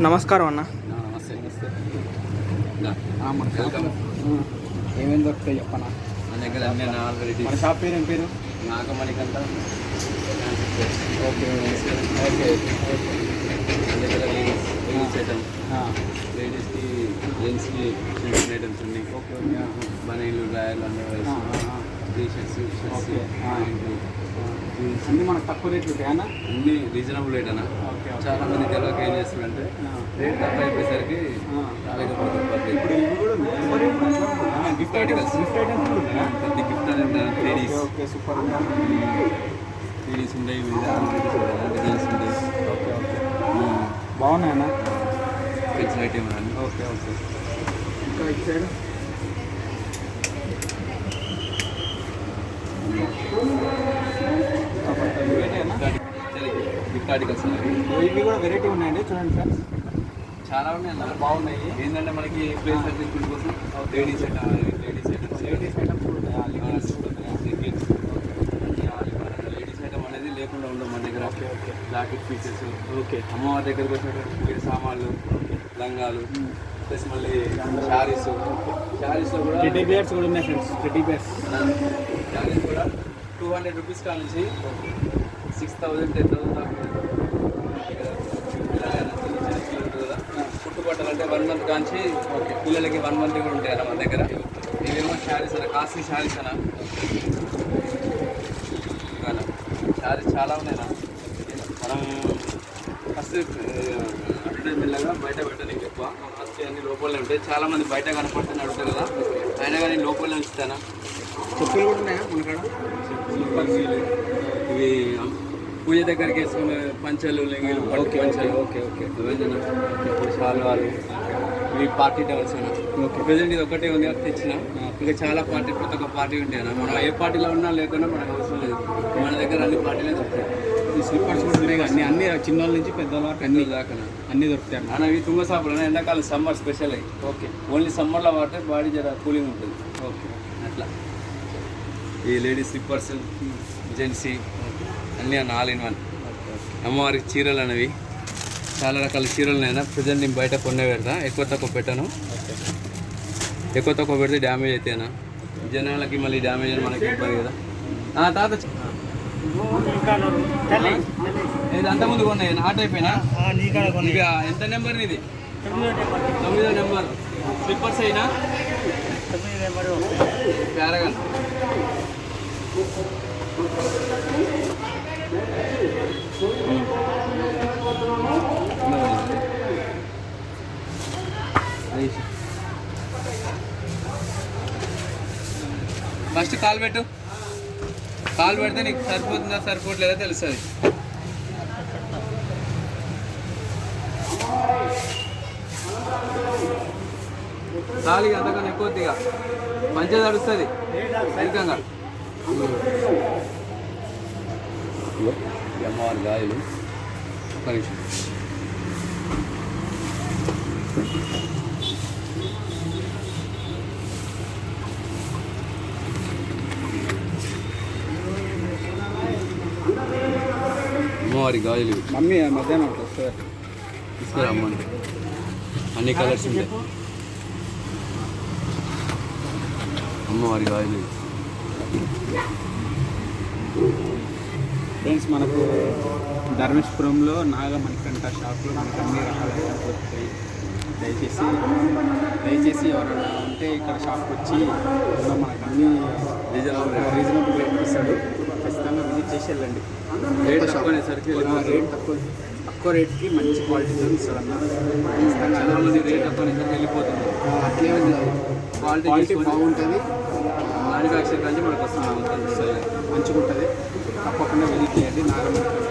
నమస్కారం అన్న. నమస్తే నమస్తే. వెల్కమ్. ఏమేమి దొరుకుతాయి చెప్పనా? మన దగ్గర అన్నీ ఆల్రెడీ. మన షాప్ పేరు ఏం పేరు? నాగమణికంతా. Okay okay. మన దగ్గర లేడీస్ ఐటమ్, లేడీస్కి జెంట్స్కి చిన్న ఐటమ్స్ ఉన్నాయి. Okay okay. బనీలు, రాయలు, అండర్వేర్స్, టీ షర్ట్స్, షర్ట్స్, ప్యాంట్లు అన్నీ మనకు తక్కువ రేట్లు ఉంటాయన్నా? అన్నీ రీజనబుల్ రేట్ అన్న. చాలా మంది తెలియక ఏం చేస్తున్నారంటే రేట్ తక్కువ అయిపోయేసరికి రాలేకపోతుంది. ఇప్పుడు ఇవి కూడా గిఫ్ట్ ఆర్టికల్స్, ప్రతి గిఫ్ట్ అనేది లేడీస్. Okay super. లేడీస్ ఉంటాయి, డిజైన్స్ ఉంటాయి. ఓకే ఓకే బాగున్నాయన్నా. కిడ్స్ ఐటమ్ అని. Okay okay. ఇంకా ఇటు సైడ్ గిఫ్ట్ ఆర్టికల్స్ అనేవి ఇవి కూడా వెరైటీ ఉన్నాయండి. చూడండి ఫ్రెండ్స్, చాలా ఉన్నాయి అన్న, బాగున్నాయి. ఏంటంటే మనకి ప్లేస్ అడ్జస్ట్మెంట్ కోసం లేడీస్ ఐటమ్స్ లేడీస్ ఐటమ్స్ కూడా ఉన్నాయా? లేడీస్ ఐటమ్ అనేది లేకుండా ఉండవు మన దగ్గర. Okay okay. Jacket pieces, okay. అమ్మవారి దగ్గరకు వచ్చినటువంటి సామాన్లు, లంగాలు, ప్లస్ మళ్ళీ శారీస్. శారీస్లో కూడా టెడ్డీ బేర్స్ కూడా ఉన్నాయి ఫ్రెండ్స్. టెడ్డీ బేర్స్ శారీస్ కూడా 200 రూపీస్ కాడ నుంచి 6,000 10,000 దాకా కదా. పుట్టుబట్టలు అంటే 1 మంత్ కాంచి పిల్లలకి 1 మంత్ కూడా ఉంటాయి అన్న మన దగ్గర. ఇవేమో శారీస్ అన్న, కాస్ట్లీ శారీస్ అన్న. శారీస్ చాలా ఉన్నాయి అన్న. మనం ఫస్ట్ మెల్లగా బయట పెట్టడానికి ఎక్కువ ఫస్ట్ అన్ని లోపలనే ఉంటాయి. చాలా మంది బయట కనపడుతుంది అడుగుతారు కదా, అయినా కానీ లోపలనే ఉంచుతాను. చెప్పులు కూడా ఉన్నాయా మనకాడ? ఇవి పూజ దగ్గరికి వేసుకునే పంచలు, లెంగిలు, పట్టు పంచలు. Okay okay. ఇప్పుడు శాల్వాలు, ఇవి పార్టీ టవల్స్ అన్న. ఓకే. ప్రజెంట్ ఇది ఒకటే ఉంది కాబట్టి తెచ్చిన. ఇంకా చాలా పార్టీ, ప్రతి ఒక్క పార్టీ ఉంటాయి అన్న. మనం ఏ పార్టీలో ఉన్నా లేకున్నా మనకు అవసరం లేదు, మన దగ్గర అన్ని పార్టీలే దొరుకుతాయి. ఈ స్లిప్పర్స్ కూడా ఉన్నాయి అన్ని అన్ని చిన్నోళ్ళ నుంచి పెద్దవాళ్ళ వరకు అన్ని దాకా అన్నీ దొరుకుతాయి అన్న. అన్న ఇవి తుంగ సాపులు ఎండాకాలం సమ్మర్ స్పెషల్ అయ్యి. ఓకే. ఓన్లీ సమ్మర్లో వాడితే బాడీ జర కూలింగ్ ఉంటుంది. ఓకే అట్లా ఈ లేడీస్ స్లిప్పర్స్, జెంట్సీ అన్నీ అన్న, ఆల్ ఇన్ వన్. అమ్మవారికి చీరలు అనేవి చాలా రకాల చీరలు అయినా ప్రజెంట్ నేను బయట కొనే పెడతా. ఎక్కువ తక్కువ పెట్టాను. ఎక్కువ తక్కువ పెడితే డ్యామేజ్ అవుతాయినా, జనాలకి మళ్ళీ డ్యామేజ్ అని మనకి ఇబ్బంది కదా. తాత ఇది అంతకుముందు కొన్నాయి ఆ టైప్ అయినా. ఇక ఎంత నెంబర్ ఇది? 9వ నెంబర్ స్లిప్పర్స్ అయినా ప్యారగాన్. ఫస్ట్ కాల్ పెట్టు. కాల్ పెడితే నీకు సరిపోతుందా సరిపోవట్లేదా తెలుస్తుంది. ఖాళీగా అంతకన్నా ఎక్కువ ఇక మంచిగా నడుస్తుంది సరికంగా. అమ్మవారి గాయలు ఒక్క నిమిషం. అమ్మవారి గాజులు మమ్మీ మధ్యాహ్నం వస్తుంది తీసుకురామ్మంటే అన్ని కలర్స్ ఉంటాయి. అమ్మవారి గాజులు ఫ్రెండ్స్, మనకు ధర్మేశ్వరంలో నాగమణికంఠ షాప్లో మనకు అన్ని రకాల ఐటమ్స్ దొరుకుతాయి. దయచేసి ఎవరైనా ఉంటే ఇక్కడ షాప్కి వచ్చి మనకు అన్ని రీజనబుల్ రేట్ ఇస్తాడు. ఖచ్చితంగా విజిట్ చేసి వెళ్ళండి. రేట్ తక్కువనేసరికి రేట్ తక్కువ రేట్కి మంచి క్వాలిటీతో ఇస్తాడు అన్న. ఖచ్చితంగా చాలా మంది రేట్ తక్కువనేసరికి వెళ్ళిపోతుంది. అట్లే క్వాలిటీ బాగుంటుంది. మ్యానుఫ్యాక్చర్ కానీ మనకు వస్తుంది, మంచిగా ఉంటుంది. తప్పకుండా విజిట్ చేయండి నాగమణికంఠ